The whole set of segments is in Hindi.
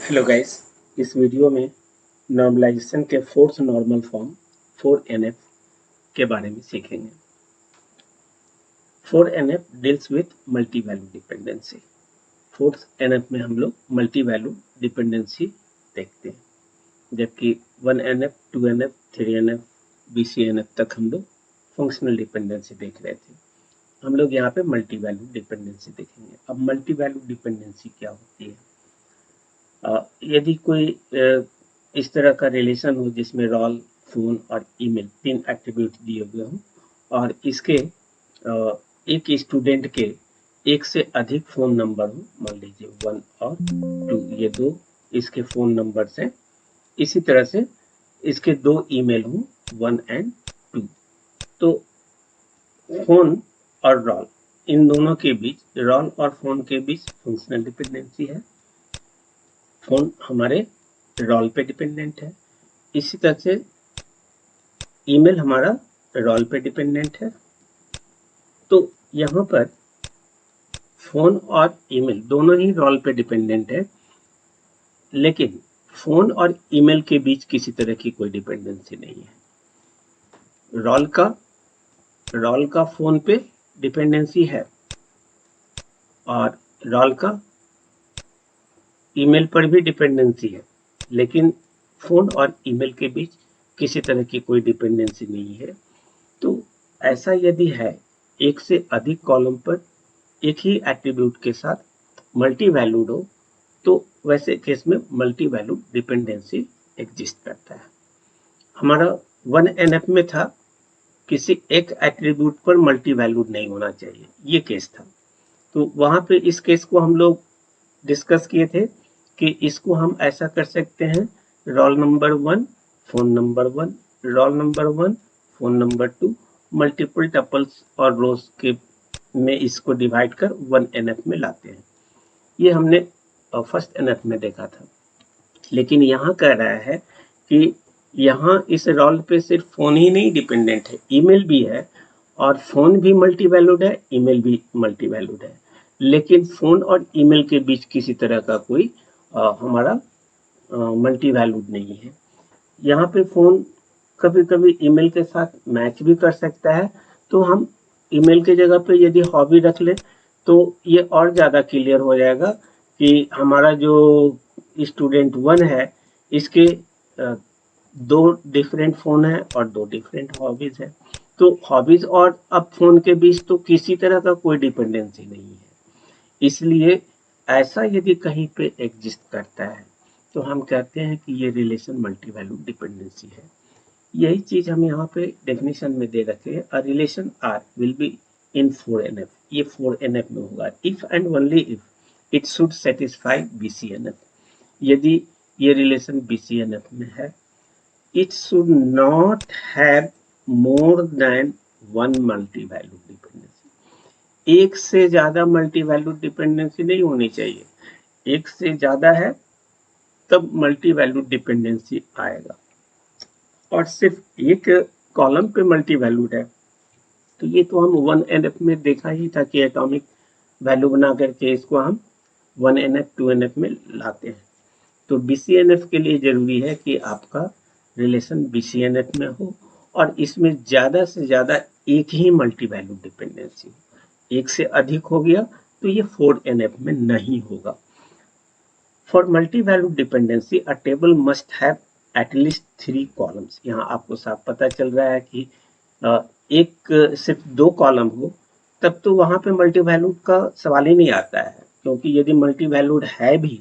हेलो गाइस, इस वीडियो में नॉर्मलाइजेशन के फोर्थ नॉर्मल फॉर्म 4NF के बारे में सीखेंगे। 4NF deals with multi value dependency. 4NF में हम लोग मल्टी वैल्यू डिपेंडेंसी देखते हैं, जबकि 1NF, 2NF, 3NF, BCNF तक हम लोग फंक्शनल डिपेंडेंसी देख रहे थे। हम लोग यहाँ पे मल्टी वैल्यू डिपेंडेंसी देखेंगे। अब मल्टी वैल्यू डिपेंडेंसी क्या होती है? यदि कोई इस तरह का रिलेशन हो जिसमें रोल, फोन और ईमेल 3 एट्रीब्यूट दिए हुए हों और इसके एक स्टूडेंट के एक से अधिक फोन नंबर हो, मान लीजिए 1 और 2, ये दो इसके फोन नंबर्स हैं। इसी तरह से इसके 2 ईमेल हों, 1 एंड 2। तो फोन और रोल, इन दोनों के बीच, रोल और फोन के बीच फंक्शनल डिपेंडेंसी है। फोन हमारे रोल पे डिपेंडेंट है। इसी तरह से ईमेल हमारा रोल पे डिपेंडेंट है। तो यहाँ पर फोन और ईमेल दोनों ही रोल पे डिपेंडेंट है, लेकिन फोन और ईमेल के बीच किसी तरह की कोई डिपेंडेंसी नहीं है। रोल का फोन पे डिपेंडेंसी है और रोल का ईमेल पर भी डिपेंडेंसी है, लेकिन फोन और ईमेल के बीच किसी तरह की कोई डिपेंडेंसी नहीं है। तो ऐसा यदि है, एक से अधिक कॉलम पर एक ही एट्रीब्यूट के साथ मल्टी वैल्यूड हो, तो वैसे केस में मल्टी वैल्यूड डिपेंडेंसी एग्जिस्ट करता है। हमारा 1NF में था, किसी एक एट्रीब्यूट पर मल्टी वैल्यूड नहीं होना चाहिए, ये केस था। तो वहां पे इस केस को हम लोग डिस्कस किए थे कि इसको हम ऐसा कर सकते हैं, roll number 1 phone number 1, roll number 1 phone number 2, multiple tuples और रोज के में इसको डिवाइड कर 1NF में लाते हैं। ये हमने फर्स्ट NF में देखा था। लेकिन यहाँ कह रहा है कि यहाँ इस रोल पे सिर्फ फोन ही नहीं डिपेंडेंट है, ईमेल भी है, और फोन भी मल्टी वैल्यूड है, ईमेल भी मल्टी वैल्यूड है, लेकिन फोन और ईमेल के बीच किसी तरह का कोई हमारा मल्टी वैल्यूड नहीं है। यहाँ पे फोन कभी कभी ईमेल के साथ मैच भी कर सकता है, तो हम ईमेल के जगह पे यदि हॉबी रख ले तो ये और ज़्यादा क्लियर हो जाएगा कि हमारा जो स्टूडेंट 1 है, इसके 2 डिफरेंट फोन है और 2 डिफरेंट हॉबीज है। तो हॉबीज और अब फोन के बीच तो किसी तरह का कोई डिपेंडेंसी नहीं है। इसलिए ऐसा यदि कहीं पे एग्जिस्ट करता है तो हम कहते हैं कि ये रिलेशन मल्टी वैल्यू डिपेंडेंसी है। यही चीज हम यहाँ पे डेफिनेशन में दे रखे हैं। A relation R will be in 4NF, ये 4NF में होगा if and only if it should satisfy BCNF। यदि ये रिलेशन BCNF में है, it should not have more than 1 multi value dependency. एक से ज्यादा मल्टी वैल्यू डिपेंडेंसी नहीं होनी चाहिए। एक से ज्यादा है तब मल्टी वैल्यू डिपेंडेंसी आएगा, और सिर्फ एक कॉलम पे मल्टी वैल्यूड है तो ये तो हम 1NF में देखा ही था कि एटॉमिक वैल्यू बना करके इसको हम 1NF 2NF में लाते हैं। तो BCNF के लिए जरूरी है कि आपका रिलेशन BCNF में हो और इसमें ज्यादा से ज्यादा एक ही मल्टी वैल्यू डिपेंडेंसी हो। एक से अधिक हो गया तो ये 4NF में नहीं होगा। For multi value dependency a table must have at least 3 columns. यहाँ आपको साफ पता चल रहा है कि एक सिर्फ 2 कॉलम हो तब तो वहां पे मल्टी वैल्यूड का सवाल ही नहीं आता है, क्योंकि यदि मल्टी वैल्यूड है भी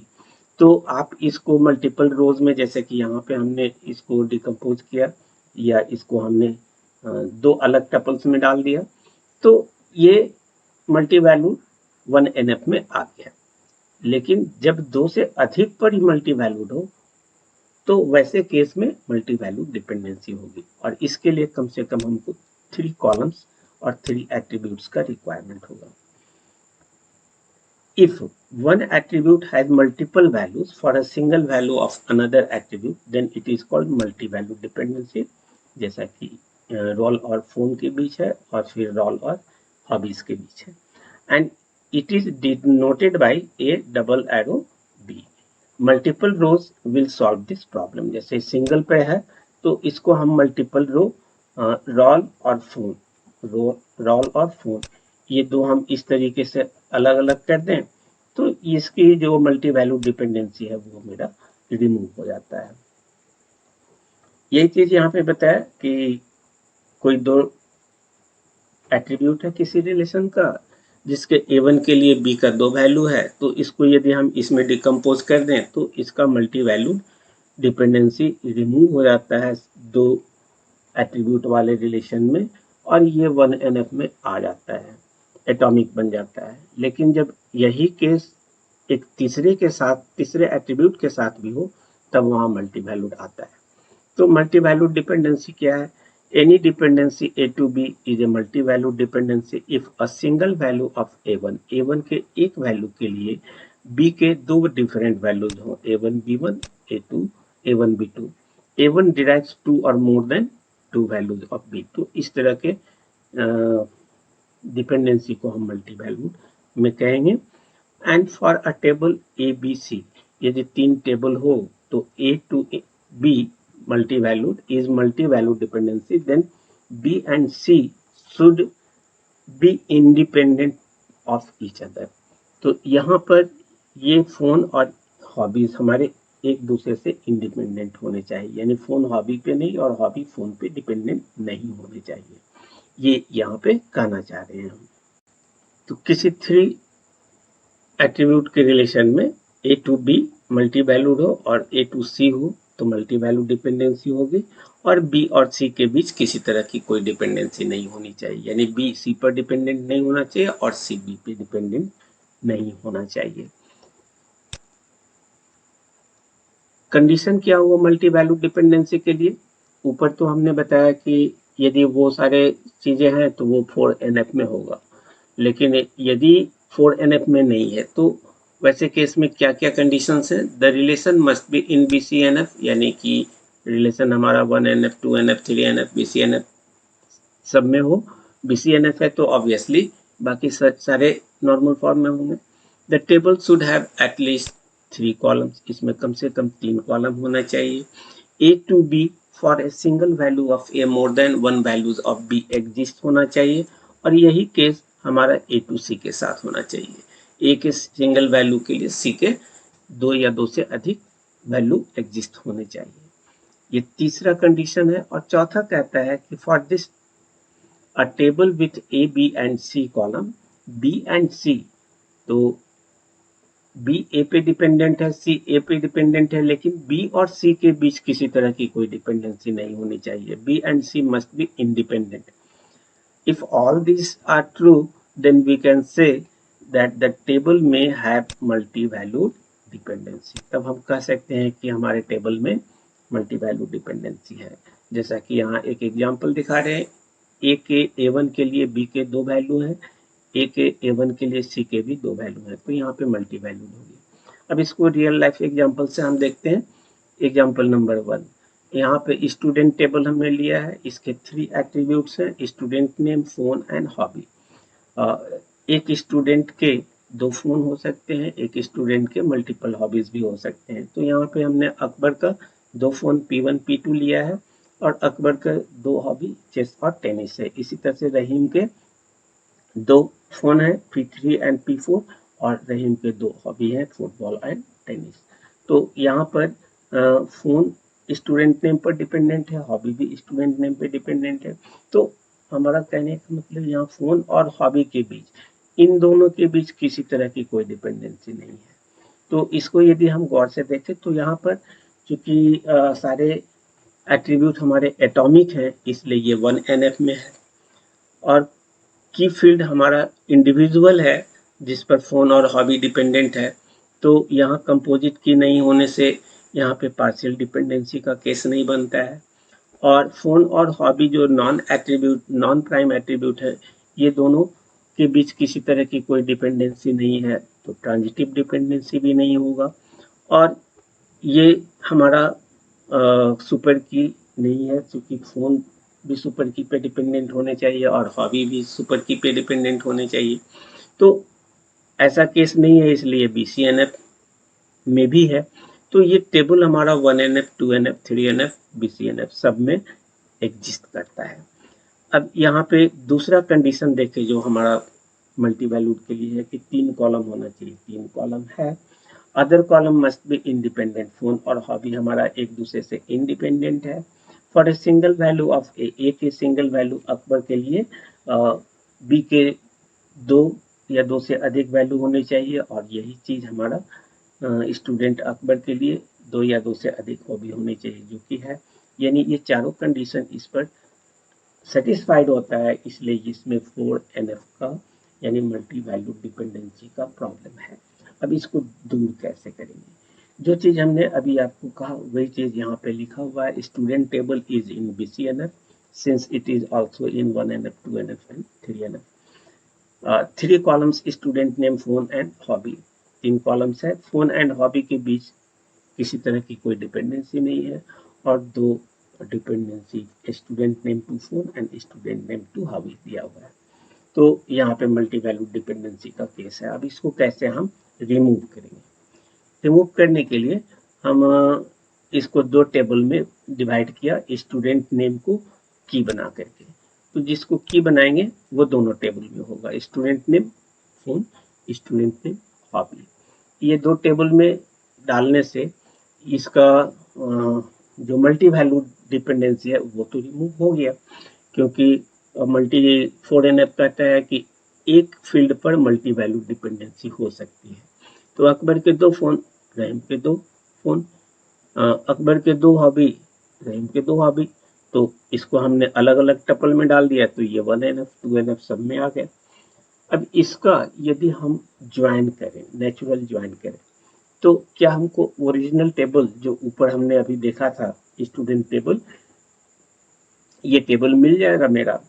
तो आप इसको मल्टीपल रोज में, जैसे कि यहाँ पे हमने इसको डिकम्पोज किया या इसको हमने 2 अलग टपल्स में डाल दिया, तो ये मल्टी वैल्यूड 1NF में आ गया। लेकिन जब 2 से अधिक पर ही मल्टी वैल्यूड हो तो वैसे केस में मल्टी वैल्यूड डिपेंडेंसी होगी, और इसके लिए कम से कम हमको 3 कॉलम्स और 3 एट्रीब्यूट्स का रिक्वायरमेंट होगा। If one attribute has multiple values for a single value of another attribute, then it is called multi-value dependency, जैसा कि रोल और फोन के बीच है और फिर रोल और हॉबीज के बीच है। And it is denoted by a double arrow B. Multiple rows will solve this problem. जैसे सिंगल पे है तो इसको हम मल्टीपल रो, रोल और फोन, रोल और फोन, ये दो हम इस तरीके से अलग अलग कर दें तो इसकी जो मल्टी वैल्यू डिपेंडेंसी है वो मेरा रिमूव हो जाता है। यही चीज यहाँ पे बताया कि कोई दो एट्रीब्यूट है किसी रिलेशन का जिसके A1 के लिए B का 2 वैल्यू है, तो इसको यदि हम इसमें डिकम्पोज कर दें तो इसका मल्टी वैल्यू डिपेंडेंसी रिमूव हो जाता है दो एट्रीब्यूट वाले रिलेशन में, और ये 1NF में आ जाता है, एटॉमिक बन जाता है। लेकिन जब यही केस एक तीसरे के साथ, तीसरे एट्रीब्यूट के साथ भी हो तब वहां मल्टी वैल्यूड आता है। तो मल्टी वैल्यूड डिपेंडेंसी क्या है? Any dependency A to B is a multi-valued dependency if a single value of A1 के एक वैल्यू के लिए B के दो डिफरेंट वैल्यूज हो, A1 B1 A2 A1 B2, A1 derives two or more than two values of B। तो इस तरह के डिपेंडेंसी को हम मल्टी वैल्यूड में कहेंगे। And for a table ABC, यदि तीन टेबल हो तो A to B multi-valued is multi-valued dependency, then B and C should be independent of each other। तो यहाँ पर ये फोन और हॉबीज हमारे एक दूसरे से इंडिपेंडेंट होने चाहिए, यानी फोन हॉबी पे नहीं और हॉबी फोन पे डिपेंडेंट नहीं होने चाहिए, ये यहाँ पे कहना चाह रहे हैं हम। तो किसी थ्री एट्रीब्यूट के रिलेशन में A to B multi valued हो और A to C हो तो मल्टी वैल्यू डिपेंडेंसी होगी, और B और C के बीच किसी तरह की कोई डिपेंडेंसी नहीं होनी चाहिए, यानी B C पर डिपेंडेंट नहीं होना चाहिए और C B पे डिपेंडेंट नहीं होना चाहिए। कंडीशन क्या हुआ मल्टी वैल्यू डिपेंडेंसी के लिए? ऊपर तो हमने बताया कि यदि वो सारे चीजें हैं तो वो 4NF में होगा, लेकिन यदि 4NF में नहीं है तो वैसे केस में क्या क्या कंडीशंस हैं? The relation must be in BCNF, यानी कि रिलेशन हमारा 1NF 2NF 3NF BCNF सब में हो। BCNF है तो ऑब्वियसली बाकी सारे नॉर्मल फॉर्म में होंगे। The table should have at least 3 columns, इसमें कम से कम 3 कॉलम होना चाहिए। A to B for a single value of A more than 1 values of B exist होना चाहिए, और यही केस हमारा A to C के साथ होना चाहिए। A के सिंगल वैल्यू के लिए C के 2 या 2 से अधिक वैल्यू एग्जिस्ट होने चाहिए, ये तीसरा कंडीशन है। और चौथा कहता है कि for this a table with A B and C column, B and C, तो B A पे डिपेंडेंट है, C A पे डिपेंडेंट है, लेकिन B और C के बीच किसी तरह की कोई डिपेंडेंसी नहीं होनी चाहिए। B and C must be independent। If all these are true, then we can say that the table may have multi-valued dependency। तब हम कह सकते हैं कि हमारे टेबल में मल्टी वैल्यू डिपेंडेंसी है। जैसा कि यहाँ एक एग्जांपल दिखा रहे हैं, A के A1 के लिए B के 2 वैल्यू है, A के A1 के लिए C के भी 2 वैल्यू है, तो यहाँ पे मल्टी वैल्यू होगी। अब इसको रियल लाइफ एग्जांपल से हम देखते हैं। एग्जांपल नंबर 1, यहाँ पे स्टूडेंट टेबल हमने लिया है, इसके 3 एट्रीब्यूट्स हैं, student name, phone and hobby. एक स्टूडेंट के 2 फोन हो सकते हैं, एक स्टूडेंट के मल्टीपल हॉबीज भी हो सकते हैं। तो यहाँ पे हमने अकबर का 2 फोन P1 P2 लिया है, और अकबर का 2 हॉबी चेस और टेनिस है। इसी तरह से रहीम के 2 फोन है P3 एंड P4, और रहीम के 2 हॉबी है फुटबॉल एंड टेनिस। तो यहाँ पर फोन स्टूडेंट नेम पर डिपेंडेंट है, हॉबी भी स्टूडेंट नेम पे डिपेंडेंट है। तो हमारा कहने का मतलब यहाँ फोन और हॉबी के बीच, इन दोनों के बीच किसी तरह की कोई डिपेंडेंसी नहीं है। तो इसको यदि हम गौर से देखें तो यहाँ पर चूंकि सारे एट्रीब्यूट हमारे एटॉमिक हैं, इसलिए ये 1NF में है, और की फील्ड हमारा इंडिविजुअल है जिस पर फोन और हॉबी डिपेंडेंट है। तो यहाँ कंपोजिट की नहीं होने से यहाँ पे पार्शियल डिपेंडेंसी का केस नहीं बनता है। और फोन और हॉबी जो नॉन प्राइम एट्रीब्यूट है, ये दोनों के बीच किसी तरह की कोई डिपेंडेंसी नहीं है, तो ट्रांजिटिव डिपेंडेंसी भी नहीं होगा। और ये हमारा सुपर की नहीं है, क्योंकि फोन भी सुपर की पे डिपेंडेंट होने चाहिए और हॉबी भी सुपर की पे डिपेंडेंट होने चाहिए। तो ऐसा केस नहीं है, इसलिए BCNF में भी है। तो ये टेबल हमारा 1NF 2NF 3NF BCNF सब में एग्जिस्ट करता है। अब यहाँ पे दूसरा कंडीशन देखें जो हमारा मल्टी वैल्यूड के लिए है कि 3 कॉलम होना चाहिए, 3 कॉलम है। Other column must be independent, phone और हॉबी हमारा एक दूसरे से इंडिपेंडेंट है। For a single value of A के सिंगल वैल्यू अकबर के लिए बी के 2 या 2 से अधिक वैल्यू होनी चाहिए, और यही चीज हमारा स्टूडेंट अकबर के लिए 2 या 2 से अधिक हॉबी होनी चाहिए, जो कि है। यानी ये चारों कंडीशन इस पर सेटिस्फाइड होता है, इसलिए इसमें 4NF का यानी मल्टी वैल्यू डिपेंडेंसी का प्रॉब्लम है। अब इसको दूर कैसे करेंगे? जो चीज हमने अभी आपको कहा वही चीज यहाँ पे लिखा हुआ है। Student table is in BCNF since it is also in 1NF 2NF and 3NF। 3 columns student name, phone and hobby. 3 columns है, फोन एंड हॉबी के बीच किसी तरह की कोई डिपेंडेंसी नहीं है, और 2 dependency student name to phone and student name to hobby दिया हुआ है। तो यहाँ पे मल्टी वैल्यू डिपेंडेंसी का केस है। अब इसको कैसे हम रिमूव करेंगे? रिमूव करने के लिए हम इसको 2 टेबल में डिवाइड किया, स्टूडेंट नेम को की बना करके। तो जिसको की बनाएंगे वो दोनों टेबल में होगा, student name phone, student name hobby. ये 2 टेबल में डालने से इसका जो मल्टी वैल्यू डिपेंडेंसी है वो तो रिमूव हो गया, क्योंकि मल्टी 4NF कहता है कि एक फील्ड पर मल्टी वैल्यू डिपेंडेंसी हो सकती है। तो अकबर के 2 फोन, रहीम के 2 फोन, अकबर के 2 हॉबी, रहीम के 2 हॉबी। तो इसको हमने अलग अलग टपल में डाल दिया, तो ये 1NF 2NF सब में आ गया। अब इसका यदि हम ज्वाइन करें, नेचुरल ज्वाइन करें, तो क्या हमको ओरिजिनल टेबल जो ऊपर हमने अभी देखा था स्टूडेंट टेबल, ये टेबल मिल जाएगा मेरा?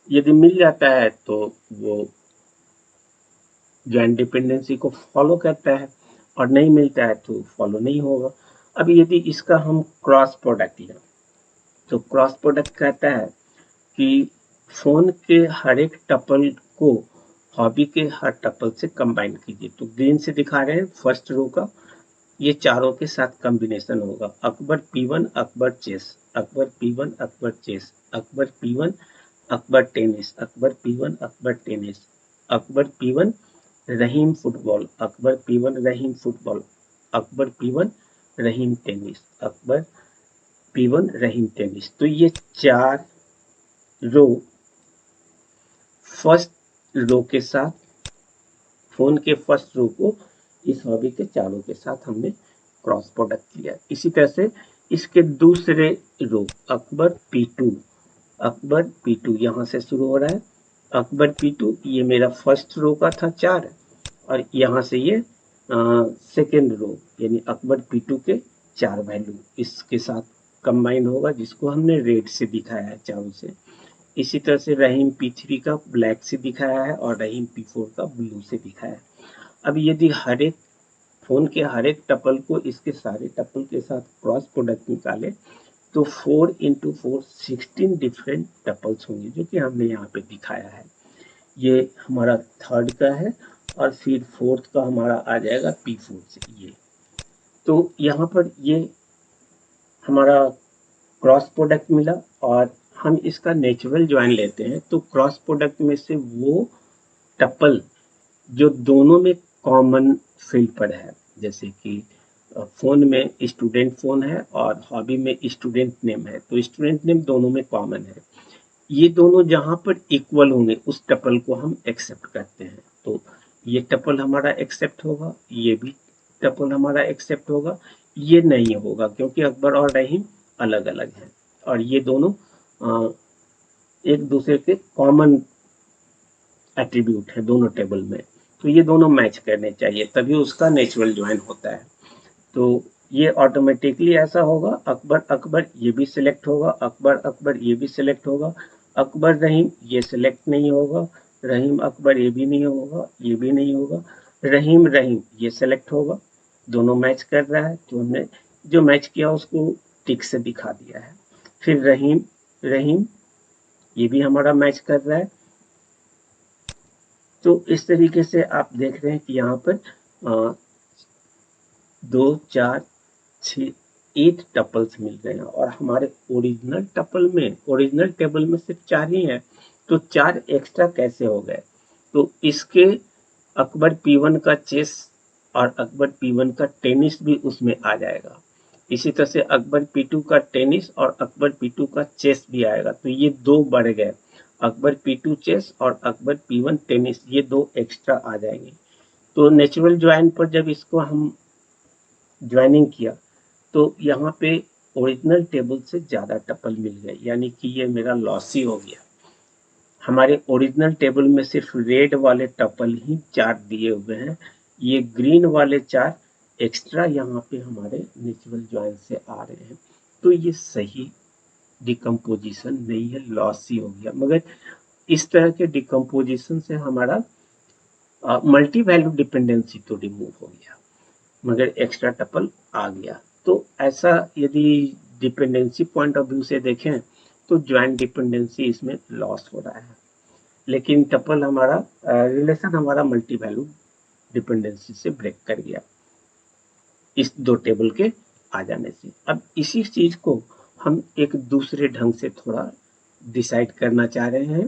यदि मिल जाता है तो वो ज्वाइंट डिपेंडेंसी को फॉलो करता है, और नहीं मिलता है तो फॉलो नहीं होगा। अब यदि इसका हम क्रॉस प्रोडक्ट लें, तो क्रॉस प्रोडक्ट कहता है कि फोन के हर एक टपल को हॉबी के हर टपल से कंबाइन कीजिए। तो ग्रीन से दिखा रहे हैं फर्स्ट रो का, ये चारों के साथ कॉम्बिनेशन होगा। Akbar P1 Akbar chess, Akbar P1 Akbar chess, Akbar P1 Akbar tennis, Akbar P1 Akbar tennis, Akbar P1 Rahim football, Akbar P1 Rahim football, Akbar P1 Rahim tennis, Akbar P1 Rahim tennis. तो ये 4 रो फर्स्ट रो के साथ, फोन के फर्स्ट रो को इस हॉबी के चारों के साथ हमने क्रॉस प्रोडक्ट किया। इसी तरह से इसके दूसरे रो अकबर P2, अकबर P2 यहाँ से शुरू हो रहा है, अकबर P2 ये मेरा फर्स्ट रो का था 4, और यहाँ से ये सेकेंड रो यानी अकबर P2 के 4 वैल्यू इसके साथ कंबाइन होगा, जिसको हमने रेड से दिखाया है चारों से। इसी तरह से रहीम P3 का ब्लैक से दिखाया है, और रहीम P4 का ब्लू से दिखाया है। अब यदि हर एक फोन के हर एक टपल को इसके सारे टपल के साथ क्रॉस प्रोडक्ट निकाले, तो 4 × 4 16 डिफरेंट टपल्स होंगे, जो कि हमने यहाँ पे दिखाया है। ये हमारा थर्ड का है, और फिर फोर्थ का हमारा आ जाएगा P4 से ये। तो यहाँ पर ये हमारा क्रॉस प्रोडक्ट मिला, और हम इसका नेचुरल ज्वाइन लेते हैं, तो क्रॉस प्रोडक्ट में से वो टपल जो दोनों में कॉमन फील्ड पर है, जैसे कि फोन में स्टूडेंट फोन है और हॉबी में स्टूडेंट नेम है, तो स्टूडेंट नेम दोनों में कॉमन है। ये दोनों जहां पर इक्वल होंगे उस टपल को हम एक्सेप्ट करते हैं। तो ये टपल हमारा एक्सेप्ट होगा, ये भी टपल हमारा एक्सेप्ट होगा, ये नहीं होगा क्योंकि अकबर और रहीम अलग अलग हैं, और ये दोनों एक दूसरे के कॉमन एट्रीब्यूट है दोनों टेबल में, तो ये दोनों मैच करने चाहिए, तभी उसका नेचुरल ज्वाइन होता है। तो ये ऑटोमेटिकली ऐसा होगा, अकबर अकबर ये भी सिलेक्ट होगा, अकबर अकबर ये भी सिलेक्ट होगा, अकबर रहीम ये सिलेक्ट नहीं होगा, रहीम अकबर ये भी नहीं होगा, ये भी नहीं होगा, रहीम रहीम ये सिलेक्ट होगा, दोनों मैच कर रहा है, तो हमने जो मैच किया उसको टिक से दिखा दिया है। फिर रहीम रहीम ये भी हमारा मैच कर रहा है। तो इस तरीके से आप देख रहे हैं कि यहाँ पर 2 4 8 टपल्स मिल रहे हैं और हमारे ओरिजिनल टेबल में सिर्फ 4 ही हैं, तो 4 एक्स्ट्रा कैसे हो गए? तो इसके अकबर P1 का चेस और अकबर P1 का टेनिस भी उसमें आ जाएगा। इसी तरह से अकबर P2 का टेनिस और अकबर P2 का चेस भी आएगा, तो ये 2 बढ़ गए। अकबर P2 चेस और अकबर P1 टेनिस, ये 2 एक्स्ट्रा आ जाएंगे। तो नेचुरल ज्वाइन पर जब इसको हम ज्वाइनिंग किया तो यहाँ पे ओरिजिनल टेबल से ज़्यादा टपल मिल गए, यानी कि ये मेरा लॉसी हो गया। हमारे ओरिजिनल टेबल में सिर्फ रेड वाले टपल ही 4 दिए हुए हैं, ये ग्रीन वाले 4 एक्स्ट्रा यहाँ पे हमारे नेचुरल ज्वाइन से आ रहे हैं, तो ये सही डिकम्पोजिशन नहीं है, लॉसी हो गया। मगर इस तरह के डिकम्पोजिशन से हमारा मल्टी वैल्यू डिपेंडेंसी तो रिमूव हो गया, मगर एक्स्ट्रा टपल आ गया। तो ऐसा यदि डिपेंडेंसी पॉइंट ऑफ व्यू से देखें तो ज्वाइंट डिपेंडेंसी इसमें लॉस हो रहा है, लेकिन टपल हमारा रिलेशन हमारा मल्टी वैल्यू डिपेंडेंसी से ब्रेक कर गया इस 2 टेबल के आ जाने से। अब इसी चीज को हम एक दूसरे ढंग से थोड़ा डिसाइड करना चाह रहे हैं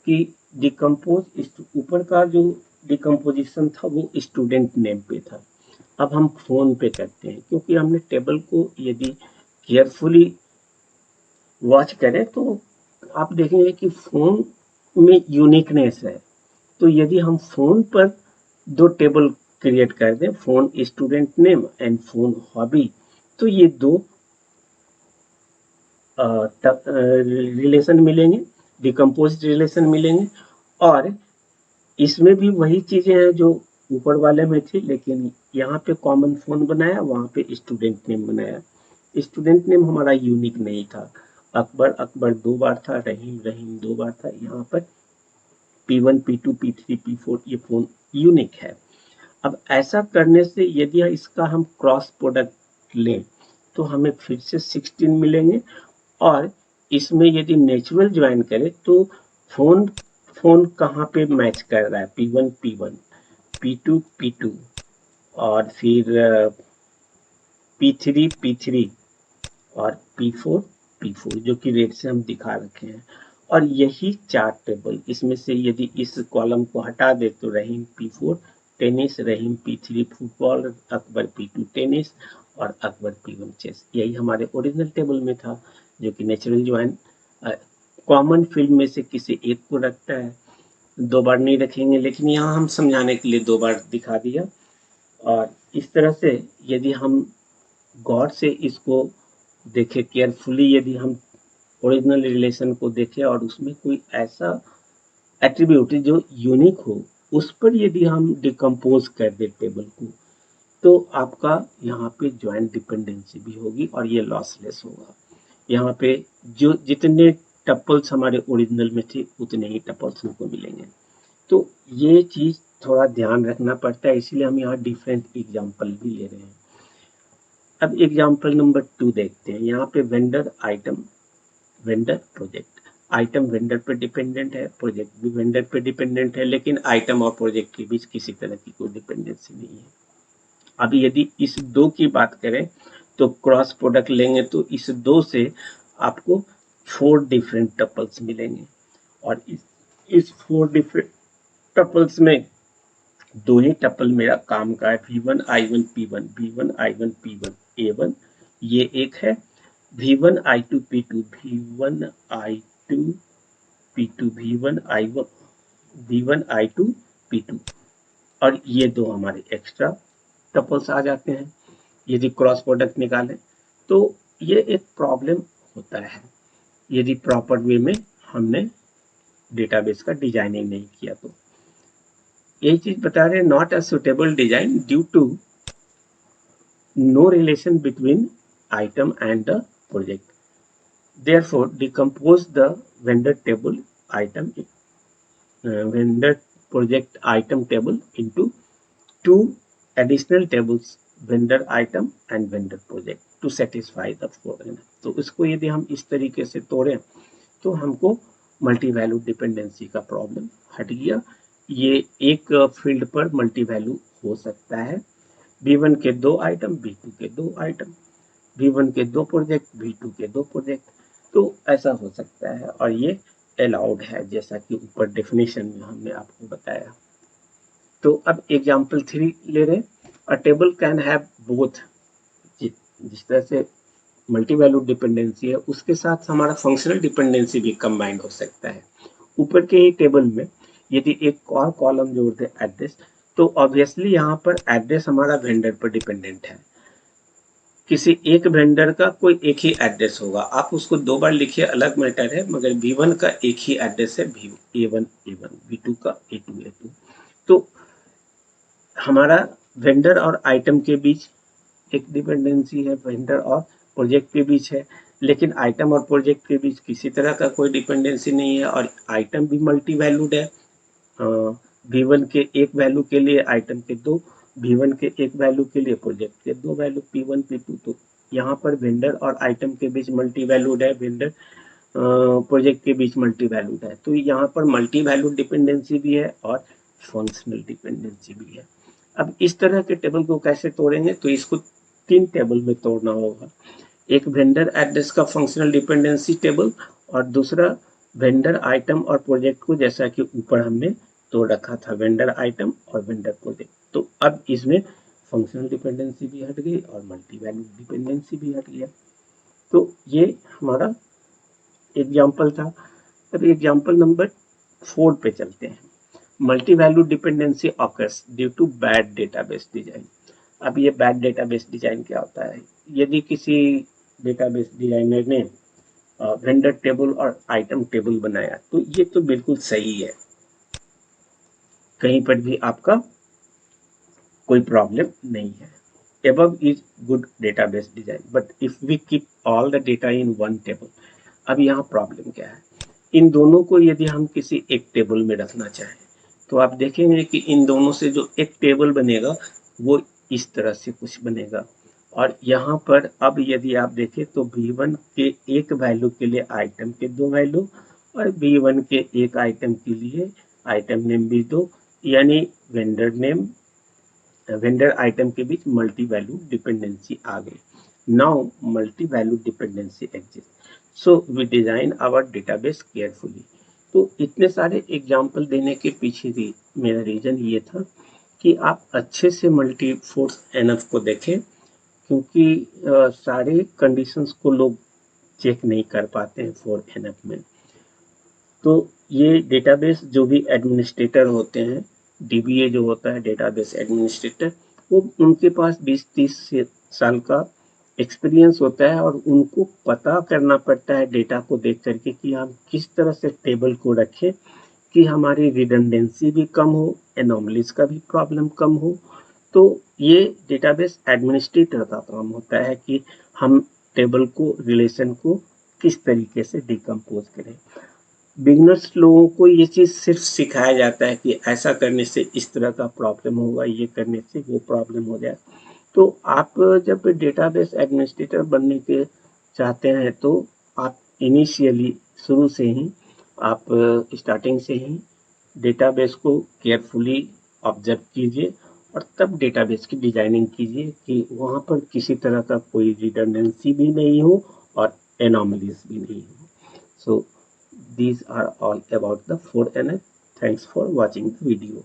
कि डिकम्पोज, ऊपर का जो डिकम्पोजिशन था वो स्टूडेंट नेम पे था, अब हम फोन पे करते हैं, क्योंकि हमने टेबल को यदि केयरफुली वॉच करें तो आप देखेंगे कि फोन में यूनिकनेस है। तो यदि हम फोन पर 2 टेबल क्रिएट कर दें, phone student name and phone hobby, तो ये 2 रिलेशन मिलेंगे, डिकम्पोज्ड रिलेशन मिलेंगे। और इसमें भी वही चीजें हैं जो ऊपर वाले में थी, लेकिन यहाँ पे कॉमन फोन बनाया, वहां पे स्टूडेंट नेम बनाया। स्टूडेंट नेम हमारा यूनिक नहीं था, अकबर 2 बार था, रहीम 2 बार था, यहाँ पर P1 P2 P3 P4 ये फोन यूनिक है। अब ऐसा करने से यदि इसका हम क्रॉस प्रोडक्ट लें तो हमें फिर से 16 मिलेंगे, और इसमें यदि नेचुरल ज्वाइन करें तो फोन फोन कहाँ पे मैच कर रहा है? P1 P1, P2 P2 और फिर P3 P3 और P4 P4, जो कि रेड से हम दिखा रखे हैं। और यही 4 टेबल, इसमें से यदि इस कॉलम को हटा दे तो रहीम P4 टेनिस, रहीम P3 football, Akbar P2 tennis और अकबर P1 चेस, यही हमारे ओरिजिनल टेबल में था, जो कि नेचुरल ज्वाइन कॉमन फील्ड में से किसी एक को रखता है। 2 बार नहीं रखेंगे, लेकिन यहाँ हम समझाने के लिए 2 बार दिखा दिया। और इस तरह से यदि हम गौर से इसको देखें, केयरफुली यदि हम ओरिजिनल रिलेशन को देखें और उसमें कोई ऐसा एट्रीब्यूट जो यूनिक हो, उस पर यदि हम डिकम्पोज कर दे टेबल को, तो आपका यहाँ पे ज्वाइंट डिपेंडेंसी भी होगी और ये लॉसलेस होगा। यहाँ पे जो जितने टपल्स हमारे ओरिजिनल में थे उतने ही टपल्स हमको मिलेंगे। तो ये चीज थोड़ा ध्यान रखना पड़ता है, इसलिए हम यहाँ डिफरेंट एग्जाम्पल भी ले रहे हैं। अब एग्जाम्पल नंबर 2 देखते हैं। यहाँ पे vendor item vendor project, item vendor पे डिपेंडेंट है, प्रोजेक्ट भी वेंडर पे डिपेंडेंट है, लेकिन आइटम और प्रोजेक्ट के बीच किसी तरह की कोई डिपेंडेंसी नहीं है। अब यदि इस 2 की बात करें तो क्रॉस प्रोडक्ट लेंगे तो इस 2 से आपको 4 डिफरेंट टपल्स मिलेंगे, और इस 4 डिफरेंट टपल्स में 2 ही टपल मेरा काम का है, V1 I1 P1, V1 I1 P1 A1 ये एक है, V1 I2 P2 V1 I2 P2 V1 I2 P2, और ये 2 हमारे एक्स्ट्रा टपल्स आ जाते हैं यदि क्रॉस प्रोडक्ट निकालें। तो ये एक प्रॉब्लम होता है यदि प्रॉपर वे में हमने डेटाबेस का डिजाइनिंग नहीं किया। तो यही चीज बता रहे हैं, not a suitable design due to no relation between item and the project. Therefore, decompose the vendor table item vendor project item table into 2 additional tables, vendor item and vendor project, to satisfy the following. तो इसको यदि हम इस तरीके से तोड़ें तो हमको मल्टी वैल्यू डिपेंडेंसी का प्रॉब्लम हट गया। ये एक फील्ड पर मल्टी वैल्यू हो सकता है, B1 के 2 आइटम, B2 के 2 आइटम, V1 के 2 प्रोजेक्ट, V2 के 2 प्रोजेक्ट, तो ऐसा हो सकता है और ये अलाउड है, जैसा कि ऊपर डेफिनेशन में हमने आपको बताया। तो अब एग्जाम्पल 3 ले रहे हैं। अ टेबल कैन हैव बोथ, जिस तरह से मल्टी वैल्यू डिपेंडेंसी है उसके साथ हमारा फंक्शनल डिपेंडेंसी भी कंबाइंड हो सकता है। ऊपर के ही टेबल में यदि एक और कॉलम जोड़ दे एड्रेस, तो ऑब्वियसली यहाँ पर एड्रेस हमारा वेंडर पर डिपेंडेंट है। किसी एक वेंडर का कोई एक ही एड्रेस होगा, आप उसको 2 बार लिखिए अलग मैटर है, मगर V1 का एक ही एड्रेस है, A1 A1, V2 का A2 A2। तो हमारा वेंडर और आइटम के बीच एक डिपेंडेंसी है, वेंडर और प्रोजेक्ट के बीच है, लेकिन आइटम और प्रोजेक्ट के बीच किसी तरह का कोई डिपेंडेंसी नहीं है और आइटम भी मल्टी वैल्यूड है। V1 के एक वैल्यू के लिए आइटम के 2, V1 के एक वैल्यू के लिए प्रोजेक्ट के 2 वैल्यू P1 P2। तो यहाँ पर वेंडर और आइटम के बीच मल्टी वैल्यूड है, वेंडर प्रोजेक्ट के बीच मल्टी वैल्यूड है। तो यहाँ पर मल्टी वैल्यूड डिपेंडेंसी भी है और फंक्शनल डिपेंडेंसी भी है। अब इस तरह के टेबल को कैसे तोड़ेंगे, तो इसको 3 टेबल में तोड़ना होगा। एक वेंडर एड्रेस का फंक्शनल डिपेंडेंसी टेबल और दूसरा वेंडर आइटम और प्रोजेक्ट को, जैसा कि ऊपर हमने तोड़ रखा था, वेंडर आइटम और वेंडर प्रोजेक्ट। तो अब इसमें फंक्शनल डिपेंडेंसी भी हट गई और मल्टी वैल्यू डिपेंडेंसी भी हट गया। तो ये हमारा एग्जाम्पल था। अब एग्जाम्पल नंबर 4 पे चलते हैं। Multi value dependency occurs due to bad database design. अब ये बैड डेटाबेस डिजाइन क्या होता है? यदि किसी डेटाबेस डिजाइनर ने वेंडर टेबल और आइटम टेबल बनाया, तो ये तो बिल्कुल सही है, कहीं पर भी आपका कोई प्रॉब्लम नहीं है। Above is good database design, but if we keep all the data in one table, अब यहाँ प्रॉब्लम क्या है? इन दोनों को यदि हम किसी एक टेबल में रखना चाहें, तो आप देखेंगे कि इन दोनों से जो एक टेबल बनेगा वो इस तरह से कुछ बनेगा। और यहाँ पर अब यदि आप देखें तो V1 के एक वैल्यू के लिए आइटम के 2 वैल्यू और V1 के एक आइटम के लिए आइटम नेम भी 2, यानी वेंडर नेम वेंडर आइटम के बीच मल्टी वैल्यू डिपेंडेंसी आ गई। Now multi value dependency exist, so we design our database carefully. तो इतने सारे एग्जाम्पल देने के पीछे भी मेरा रीजन ये था कि आप अच्छे से मल्टी फोर्स एनएफ को देखें, क्योंकि सारे कंडीशंस को लोग चेक नहीं कर पाते हैं 4NF में। तो ये डेटाबेस जो भी एडमिनिस्ट्रेटर होते हैं, DBA जो होता है डेटाबेस एडमिनिस्ट्रेटर, वो उनके पास 20-30 साल का एक्सपीरियंस होता है और उनको पता करना पड़ता है डेटा को देख करके कि हम किस तरह से टेबल को रखें कि हमारी रिडंडेंसी भी कम हो, एनोमलीज का भी प्रॉब्लम कम हो। तो ये डेटाबेस एडमिनिस्ट्रेटर का काम होता है कि हम टेबल को, रिलेशन को किस तरीके से डिकम्पोज करें। बिगनर्स लोगों को ये चीज़ सिर्फ सिखाया जाता है कि ऐसा करने से इस तरह का प्रॉब्लम होगा, ये करने से वो प्रॉब्लम हो जाए। तो आप जब डेटाबेस एडमिनिस्ट्रेटर बनने के चाहते हैं, तो आप इनिशियली शुरू से ही, आप स्टार्टिंग से ही डेटाबेस को केयरफुली ऑब्जर्व कीजिए और तब डेटाबेस की डिजाइनिंग कीजिए कि वहाँ पर किसी तरह का कोई रिडंडेंसी भी नहीं हो और एनोमलीज भी नहीं हो। So these are all about the 4NF. Thanks for watching the video.